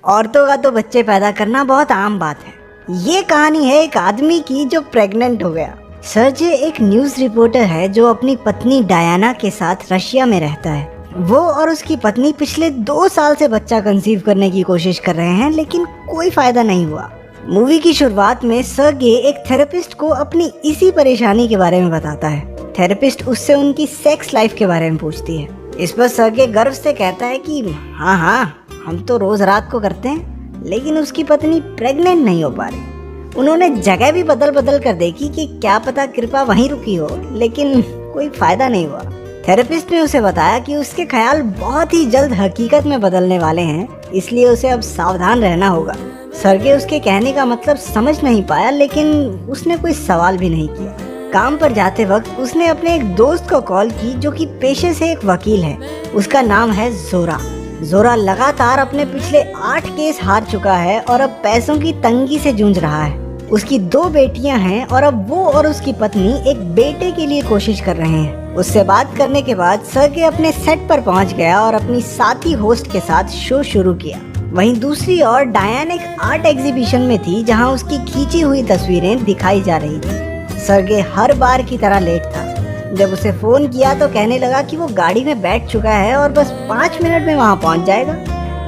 औरतों का तो बच्चे पैदा करना बहुत आम बात है। ये कहानी है एक आदमी की जो प्रेग्नेंट हो गया। सर्जे एक न्यूज़ रिपोर्टर है जो अपनी पत्नी डायना के साथ रशिया में रहता है। वो और उसकी पत्नी पिछले 2 साल से बच्चा कंसीव करने की कोशिश कर रहे हैं, लेकिन कोई फायदा नहीं हुआ। मूवी की शुरुआत में सर्गे एक थेरेपिस्ट को अपनी इसी परेशानी के बारे में बताता है। थेरेपिस्ट उससे उनकी सेक्स लाइफ के बारे में पूछती है। इस पर सर्गे गर्व से कहता है कि हाँ, हम तो रोज रात को करते हैं, लेकिन उसकी पत्नी प्रेग्नेंट नहीं हो पा रही। उन्होंने जगह भी बदल बदल कर देखी कि क्या पता कृपा वहीं रुकी हो, लेकिन कोई फायदा नहीं हुआ। थेरेपिस्ट ने उसे बताया कि उसके ख्याल बहुत ही जल्द हकीकत में बदलने वाले हैं, इसलिए उसे अब सावधान रहना होगा। सर्गे उसके कहने का मतलब समझ नहीं पाया, लेकिन उसने कोई सवाल भी नहीं किया। काम पर जाते वक्त उसने अपने एक दोस्त को कॉल की जो कि पेशे से एक वकील है। उसका नाम है जोरा। जोरा लगातार अपने पिछले 8 केस हार चुका है और अब पैसों की तंगी से जूझ रहा है। उसकी 2 बेटियां हैं और अब वो और उसकी पत्नी एक बेटे के लिए कोशिश कर रहे हैं। उससे बात करने के बाद सर्गे अपने सेट पर पहुंच गया और अपनी साथी होस्ट के साथ शो शुरू किया। वहीं दूसरी ओर डायन एक आर्ट एग्जीबिशन में थी जहां उसकी खींची हुई तस्वीरें दिखाई जा रही थी। सर्गे हर बार की तरह लेट था। जब उसे फोन किया तो कहने लगा कि वो गाड़ी में बैठ चुका है और बस 5 मिनट में वहां पहुंच जाएगा।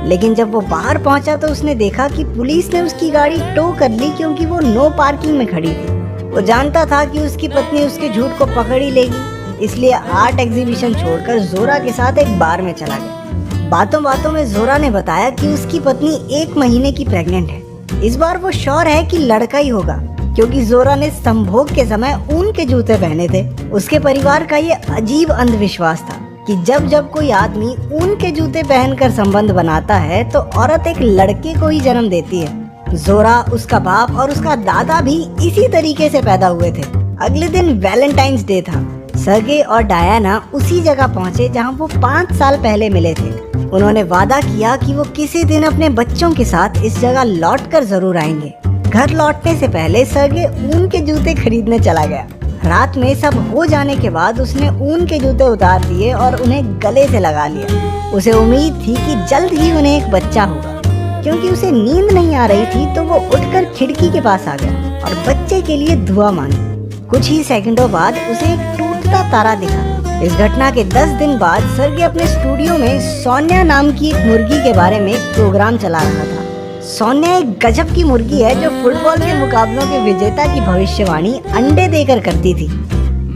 लेकिन जब वो बाहर पहुंचा तो उसने देखा कि पुलिस ने उसकी गाड़ी टो कर ली क्योंकि वो नो पार्किंग में खड़ी थी। वो जानता था कि उसकी पत्नी उसके झूठ को पकड़ ही लेगी, इसलिए आर्ट एग्जीबिशन छोड़कर जोरा के साथ एक बार में चला गया। बातों बातों में जोरा ने बताया कि उसकी पत्नी 1 महीने की प्रेग्नेंट है। इस बार वो श्योर है कि लड़का ही होगा, क्योंकि जोरा ने संभोग के समय ऊन के जूते पहने थे। उसके परिवार का ये अजीब अंधविश्वास था कि जब जब कोई आदमी ऊन के जूते पहनकर संबंध बनाता है तो औरत एक लड़के को ही जन्म देती है। जोरा, उसका बाप और उसका दादा भी इसी तरीके से पैदा हुए थे। अगले दिन वैलेंटाइंस डे था। सर्गे और डायना उसी जगह पहुंचे जहां वो 5 साल पहले मिले थे। उन्होंने वादा किया कि वो किसी दिन अपने बच्चों के साथ इस जगह लौटकर जरूर आएंगे। घर लौटने से पहले सर्गे ऊन के जूते खरीदने चला गया। रात में सब हो जाने के बाद उसने ऊन के जूते उतार दिए और उन्हें गले से लगा लिया। उसे उम्मीद थी कि जल्द ही उन्हें एक बच्चा होगा। क्योंकि उसे नींद नहीं आ रही थी तो वो उठकर खिड़की के पास आ गया और बच्चे के लिए दुआ मांगी। कुछ ही सेकंडों बाद उसे एक टूटता तारा दिखा। इस घटना के 10 दिन बाद सर्गे अपने स्टूडियो में सोनिया नाम की एक मुर्गी के बारे में एक प्रोग्राम चला रहा था। सोनिया एक गजब की मुर्गी है जो फुटबॉल के मुकाबलों के विजेता की भविष्यवाणी अंडे देकर करती थी।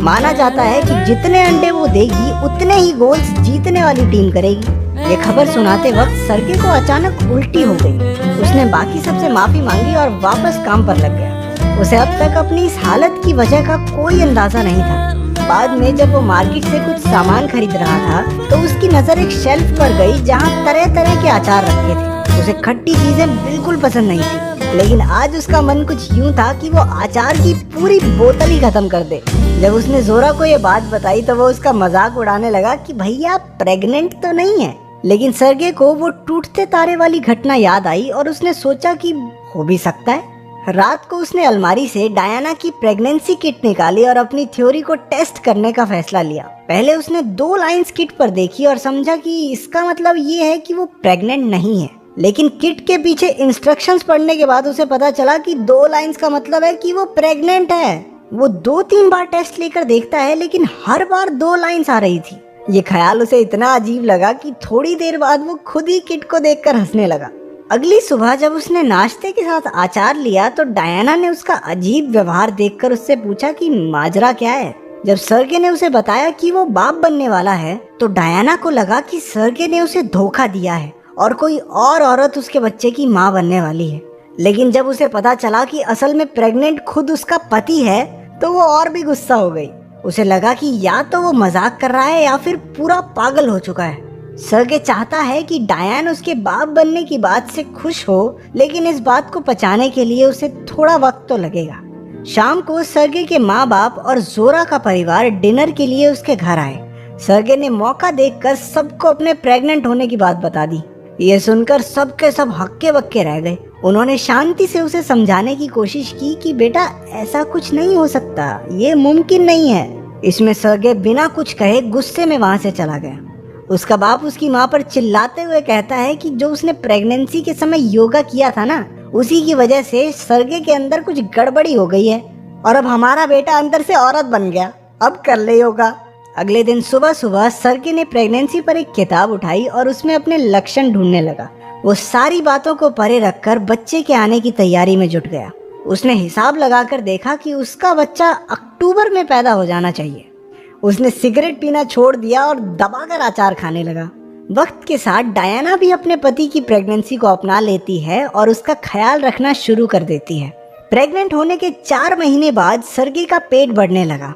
माना जाता है कि जितने अंडे वो देगी उतने ही गोल्स जीतने वाली टीम करेगी। ये खबर सुनाते वक्त सर्गे को अचानक उल्टी हो गई। उसने बाकी सबसे माफी मांगी और वापस काम पर लग गया। उसे अब तक अपनी इस हालत की वजह का कोई अंदाजा नहीं था। बाद में जब वो मार्केट से कुछ सामान खरीद रहा था तो उसकी नजर एक शेल्फ पर गई जहाँ तरह तरह के अचार रखे थे। उसे खट्टी चीजें बिल्कुल पसंद नहीं थी, लेकिन आज उसका मन कुछ यूं था कि वो अचार की पूरी बोतल ही खत्म कर दे। जब उसने जोरा को ये बात बताई तो वो उसका मजाक उड़ाने लगा कि भैया प्रेग्नेंट तो नहीं है। लेकिन सर्गे को वो टूटते तारे वाली घटना याद आई और उसने सोचा कि हो भी सकता है। रात को उसने अलमारी से डायना की प्रेगनेंसी किट निकाली और अपनी थ्योरी को टेस्ट करने का फैसला लिया। पहले उसने 2 लाइंस किट पर देखी और समझा कि इसका मतलब ये है कि वो प्रेग्नेंट नहीं है। लेकिन किट के पीछे इंस्ट्रक्शंस पढ़ने के बाद उसे पता चला कि 2 लाइंस का मतलब है कि वो प्रेग्नेंट है। वो 2-3 बार टेस्ट लेकर देखता है, लेकिन हर बार 2 लाइंस आ रही थी। ये ख्याल उसे इतना अजीब लगा कि थोड़ी देर बाद वो खुद ही किट को देखकर हंसने लगा। अगली सुबह जब उसने नाश्ते के साथ अचार लिया तो डायना ने उसका अजीब व्यवहार देखकर उससे पूछा कि माजरा क्या है। जब सर्गे ने उसे बताया कि वो बाप बनने वाला है तो डायना को लगा कि सर्गे ने उसे धोखा दिया है और कोई और औरत उसके बच्चे की माँ बनने वाली है। लेकिन जब उसे पता चला कि असल में प्रेग्नेंट खुद उसका पति है तो वो और भी गुस्सा हो गई। उसे लगा कि या तो वो मजाक कर रहा है या फिर पूरा पागल हो चुका है। सर्गे चाहता है कि डायन उसके बाप बनने की बात से खुश हो, लेकिन इस बात को पचाने के लिए उसे थोड़ा वक्त तो लगेगा। शाम को सर्गे के माँ बाप और जोरा का परिवार डिनर के लिए उसके घर आए। सर्गे ने मौका देखकर सबको अपने प्रेग्नेंट होने की बात बता दी। ये सुनकर सबके सब हक्के बक्के रह गए। उन्होंने शांति से उसे समझाने की कोशिश की कि बेटा ऐसा कुछ नहीं हो सकता, ये मुमकिन नहीं है। इसमें सर्गे बिना कुछ कहे गुस्से में वहां से चला गया। उसका बाप उसकी माँ पर चिल्लाते हुए कहता है कि जो उसने प्रेगनेंसी के समय योगा किया था ना, उसी की वजह से सर्गे के अंदर कुछ गड़बड़ी हो गई है और अब हमारा बेटा अंदर से औरत बन गया, अब कर ले योगा। अगले दिन सुबह सुबह सर्गे ने प्रेगनेंसी पर एक किताब उठाई और उसमें अपने लक्षण ढूंढने लगा। वो सारी बातों को परे रखकर बच्चे के आने की तैयारी में जुट गया। उसने हिसाब लगाकर देखा कि उसका बच्चा अक्टूबर में पैदा हो जाना चाहिए। उसने सिगरेट पीना छोड़ दिया और दबाकर अचार खाने लगा। वक्त के साथ डायना भी अपने पति की प्रेगनेंसी को अपना लेती है और उसका ख्याल रखना शुरू कर देती है। प्रेग्नेंट होने के 4 महीने बाद सर्गे का पेट बढ़ने लगा।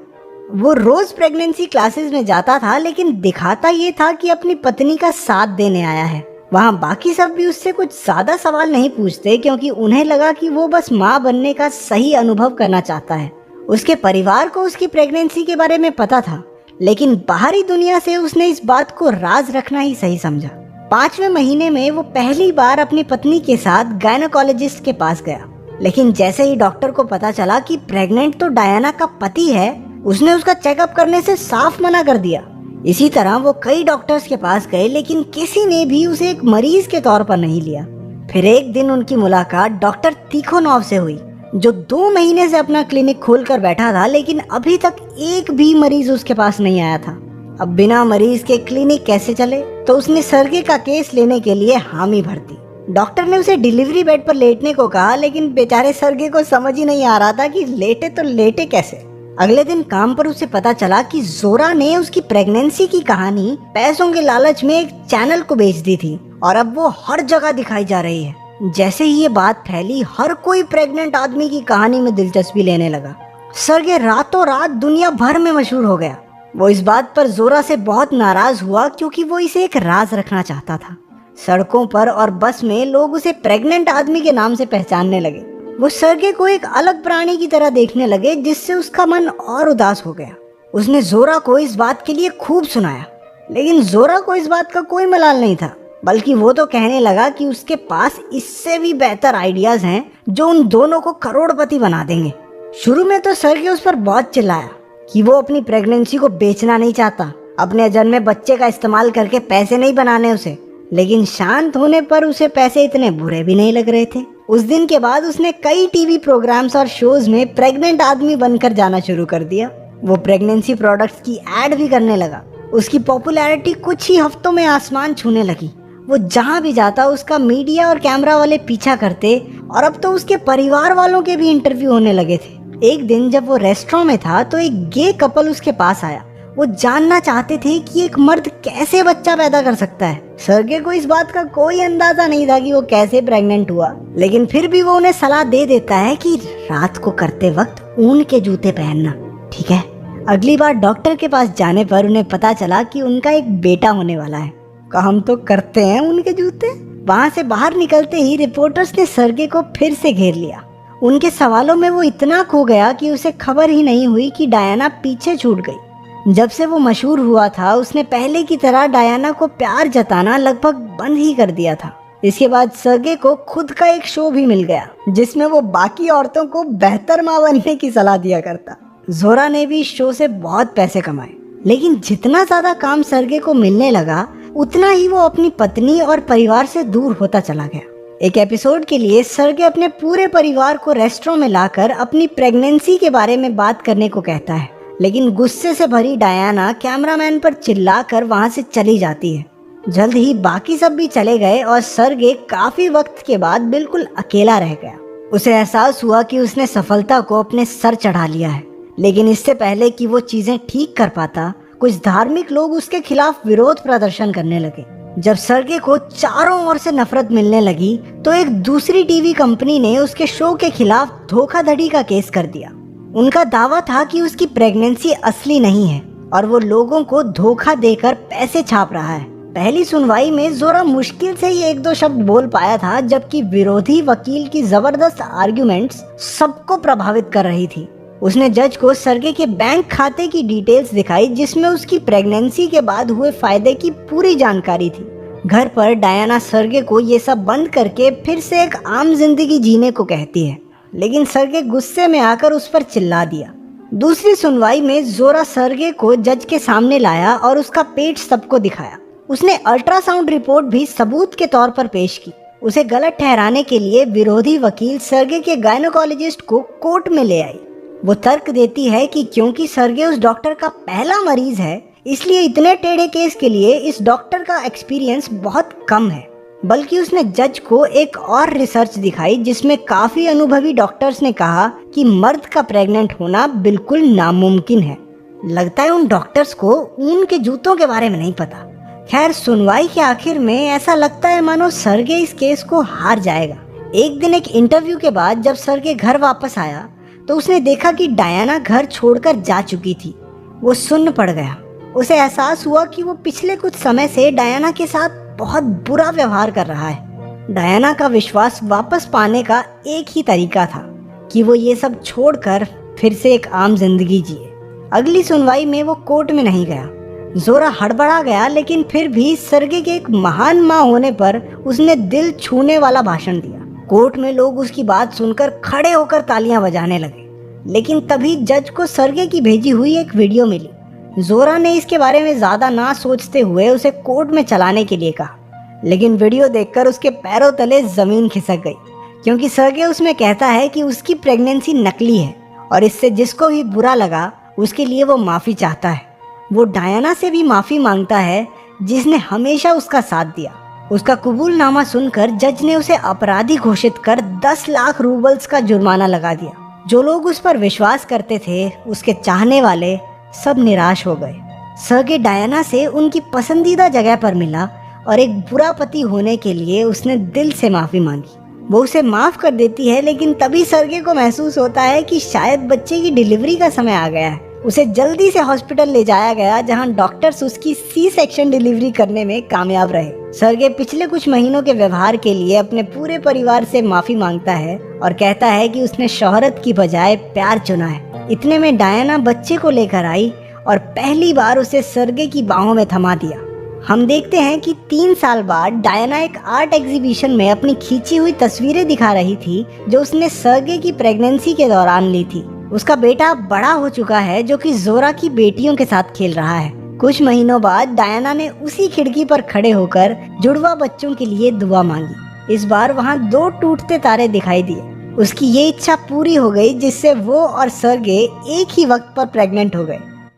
वो रोज प्रेगनेंसी क्लासेस में जाता था, लेकिन दिखाता ये था कि अपनी पत्नी का साथ देने आया है। वहाँ बाकी सब भी उससे कुछ ज्यादा सवाल नहीं पूछते, क्योंकि उन्हें लगा कि वो बस माँ बनने का सही अनुभव करना चाहता है। उसके परिवार को उसकी प्रेगनेंसी के बारे में पता था, लेकिन बाहरी दुनिया से उसने इस बात को राज रखना ही सही समझा। 5वें महीने में वो पहली बार अपनी पत्नी के साथ गायनोकोलॉजिस्ट के पास गया, लेकिन जैसे ही डॉक्टर को पता चला कि प्रेग्नेंट तो डायना का पति है, उसने उसका चेकअप करने से साफ मना कर दिया। इसी तरह वो कई डॉक्टर्स के पास गए, लेकिन किसी ने भी उसे एक मरीज के तौर पर नहीं लिया। फिर एक दिन उनकी मुलाकात डॉक्टर तिखोनोव से हुई, जो 2 महीने से अपना क्लिनिक खोलकर बैठा था, लेकिन अभी तक एक भी मरीज उसके पास नहीं आया था। अब बिना मरीज के क्लिनिक कैसे चले, तो उसने सर्गे का केस लेने के लिए हामी भर दी। डॉक्टर ने उसे डिलीवरी बेड पर लेटने को कहा, लेकिन बेचारे सर्गे को समझ ही नहीं आ रहा था कि लेटे तो लेटे कैसे। अगले दिन काम पर उसे पता चला कि जोरा ने उसकी प्रेगनेंसी की कहानी पैसों के लालच में एक चैनल को बेच दी थी और अब वो हर जगह दिखाई जा रही है। जैसे ही ये बात फैली, हर कोई प्रेग्नेंट आदमी की कहानी में दिलचस्पी लेने लगा। सर्गे रातों रात दुनिया भर में मशहूर हो गया। वो इस बात पर जोरा से बहुत नाराज हुआ, क्योंकि वो इसे एक राज रखना चाहता था। सड़कों पर और बस में लोग उसे प्रेग्नेंट आदमी के नाम से पहचानने लगे। वो सर्गे को एक अलग प्राणी की तरह देखने लगे, जिससे उसका मन और उदास हो गया। उसने जोरा को इस बात के लिए खूब सुनाया, लेकिन जोरा को इस बात का कोई मलाल नहीं था, बल्कि वो तो कहने लगा कि उसके पास इससे भी बेहतर आइडियाज हैं जो उन दोनों को करोड़पति बना देंगे। शुरू में तो सर्गे उस पर बहुत चिल्लाया कि वो अपनी प्रेगनेंसी को बेचना नहीं चाहता, अपने अजन्मे बच्चे का इस्तेमाल करके पैसे नहीं बनाने उसे, लेकिन शांत होने पर उसे पैसे इतने बुरे भी नहीं लग रहे थे। उस दिन के बाद उसने कई टीवी प्रोग्राम्स और शोज में प्रेग्नेंट आदमी बनकर जाना शुरू कर दिया। वो प्रेगनेंसी प्रोडक्ट्स की एड भी करने लगा। उसकी पॉपुलैरिटी कुछ ही हफ्तों में आसमान छूने लगी। वो जहाँ भी जाता उसका मीडिया और कैमरा वाले पीछा करते, और अब तो उसके परिवार वालों के भी इंटरव्यू होने लगे थे। एक दिन जब वो रेस्टोरेंट में था तो एक गे कपल उसके पास आया। वो जानना चाहते थे कि एक मर्द कैसे बच्चा पैदा कर सकता है। सर्गे को इस बात का कोई अंदाजा नहीं था कि वो कैसे प्रेग्नेंट हुआ, लेकिन फिर भी वो उन्हें सलाह दे देता है कि रात को करते वक्त ऊन के जूते पहनना, ठीक है। अगली बार डॉक्टर के पास जाने पर उन्हें पता चला कि उनका एक बेटा होने वाला है। हम तो करते हैं उनके जूते। वहाँ से बाहर निकलते ही रिपोर्टर्स ने सर्गे को फिर से घेर लिया। उनके सवालों में वो इतना खो गया कि उसे खबर ही नहीं हुई कि डायना पीछे छूट गई। जब से वो मशहूर हुआ था, उसने पहले की तरह डायना को प्यार जताना लगभग बंद ही कर दिया था। इसके बाद सर्गे को खुद का एक शो भी मिल गया, जिसमें वो बाकी औरतों को बेहतर माँ बनने की सलाह दिया करता। जोरा ने भी इस शो से बहुत पैसे कमाए, लेकिन जितना ज्यादा काम सर्गे को मिलने लगा, उतना ही वो अपनी पत्नी और परिवार से दूर होता चला गया। एक एपिसोड के लिए सर्गे अपने पूरे परिवार को रेस्टोरेंट में लाकर अपनी प्रेगनेंसी के बारे में बात करने को कहता है, लेकिन गुस्से से भरी डायना कैमरामैन पर चिल्लाकर वहां से चली जाती है। जल्द ही बाकी सब भी चले गए और सर्गे काफी वक्त के बाद बिल्कुल अकेला रह गया। उसे एहसास हुआ कि उसने सफलता को अपने सर चढ़ा लिया है, लेकिन इससे पहले कि वो चीजें ठीक कर पाता, कुछ धार्मिक लोग उसके खिलाफ विरोध प्रदर्शन करने लगे। जब सर्गे को चारों ओर से नफरत मिलने लगी, तो एक दूसरी टीवी कंपनी ने उसके शो के खिलाफ धोखाधड़ी का केस कर दिया। उनका दावा था कि उसकी प्रेगनेंसी असली नहीं है और वो लोगों को धोखा देकर पैसे छाप रहा है। पहली सुनवाई में जोरा मुश्किल से ही 1-2 शब्द बोल पाया था, जबकि विरोधी वकील की जबरदस्त आर्ग्यूमेंट्स सबको प्रभावित कर रही थी। उसने जज को सर्गे के बैंक खाते की डिटेल्स दिखाई, जिसमें उसकी प्रेगनेंसी के बाद हुए फायदे की पूरी जानकारी थी। घर पर डायना सर्गे को ये सब बंद करके फिर से एक आम जिंदगी जीने को कहती है, लेकिन सर्गे गुस्से में आकर उस पर चिल्ला दिया। दूसरी सुनवाई में जोरा सर्गे को जज के सामने लाया और उसका पेट सबको दिखाया। उसने अल्ट्रासाउंड रिपोर्ट भी सबूत के तौर पर पेश की। उसे गलत ठहराने के लिए विरोधी वकील सर्गे के गायनोकोलॉजिस्ट को कोर्ट में ले आई। वो तर्क देती है कि क्योंकि सर्गे उस डॉक्टर का पहला मरीज है, इसलिए इतने टेढ़े केस के लिए इस डॉक्टर का एक्सपीरियंस बहुत कम है। बल्कि उसने जज को एक और रिसर्च दिखाई जिसमें काफी अनुभवी डॉक्टर्स ने कहा कि मर्द का प्रेग्नेंट होना बिल्कुल नामुमकिन है। लगता है उन डॉक्टर्स को ऊन के जूतों के बारे में नहीं पता। खैर, सुनवाई के आखिर में ऐसा लगता है मानो सर्गे इस केस को हार जाएगा। एक दिन एक इंटरव्यू के बाद जब सर्गे घर वापस आया तो उसने देखा कि डायना घर छोड़कर जा चुकी थी। वो सुन्न पड़ गया। उसे एहसास हुआ कि वो पिछले कुछ समय से डायना के साथ बहुत बुरा व्यवहार कर रहा है। डायना का विश्वास वापस पाने का एक ही तरीका था कि वो ये सब छोड़कर फिर से एक आम जिंदगी जिए। अगली सुनवाई में वो कोर्ट में नहीं गया। जोरा हड़बड़ा गया, लेकिन फिर भी सर्गे के एक महान माँ होने पर उसने दिल छूने वाला भाषण दिया। कोर्ट में लोग उसकी बात सुनकर खड़े होकर तालियां बजाने लगे। लेकिन तभी जज को सर्गे की भेजी हुई एक वीडियो मिली। जोरा ने इसके बारे में ज्यादा ना सोचते हुए उसे कोर्ट में चलाने के लिए कहा, लेकिन वीडियो देखकर उसके पैरों तले जमीन खिसक गई, क्योंकि सर्गे उसमें कहता है कि उसकी प्रेगनेंसी नकली है और इससे जिसको भी बुरा लगा उसके लिए वो माफी चाहता है। वो डायना से भी माफी मांगता है जिसने हमेशा उसका साथ दिया। उसका कबूलनामा सुनकर जज ने उसे अपराधी घोषित कर 10 लाख रूबल्स का जुर्माना लगा दिया। जो लोग उस पर विश्वास करते थे, उसके चाहने वाले, सब निराश हो गए। सर्गे डायना से उनकी पसंदीदा जगह पर मिला और एक बुरा पति होने के लिए उसने दिल से माफी मांगी। वो उसे माफ कर देती है, लेकिन तभी सर्गे को महसूस होता है कि शायद बच्चे की डिलीवरी का समय आ गया है। उसे जल्दी से हॉस्पिटल ले जाया गया, जहां डॉक्टर्स उसकी सी सेक्शन डिलीवरी करने में कामयाब रहे। सर्गे पिछले कुछ महीनों के व्यवहार के लिए अपने पूरे परिवार से माफी मांगता है और कहता है कि उसने शोहरत की बजाय प्यार चुना है। इतने में डायना बच्चे को लेकर आई और पहली बार उसे सर्गे की बाहों में थमा दिया। हम देखते हैं कि 3 साल बाद डायना एक आर्ट एग्जीबिशन में अपनी खींची हुई तस्वीरें दिखा रही थी जो उसने सर्गे की प्रेगनेंसी के दौरान ली थी। उसका बेटा बड़ा हो चुका है, जो कि जोरा की बेटियों के साथ खेल रहा है। कुछ महीनों बाद डायना ने उसी खिड़की पर खड़े होकर जुड़वा बच्चों के लिए दुआ मांगी। इस बार वहाँ 2 टूटते तारे दिखाई दिए। उसकी ये इच्छा पूरी हो गई, जिससे वो और सर्गे एक ही वक्त पर प्रेग्नेंट हो गए।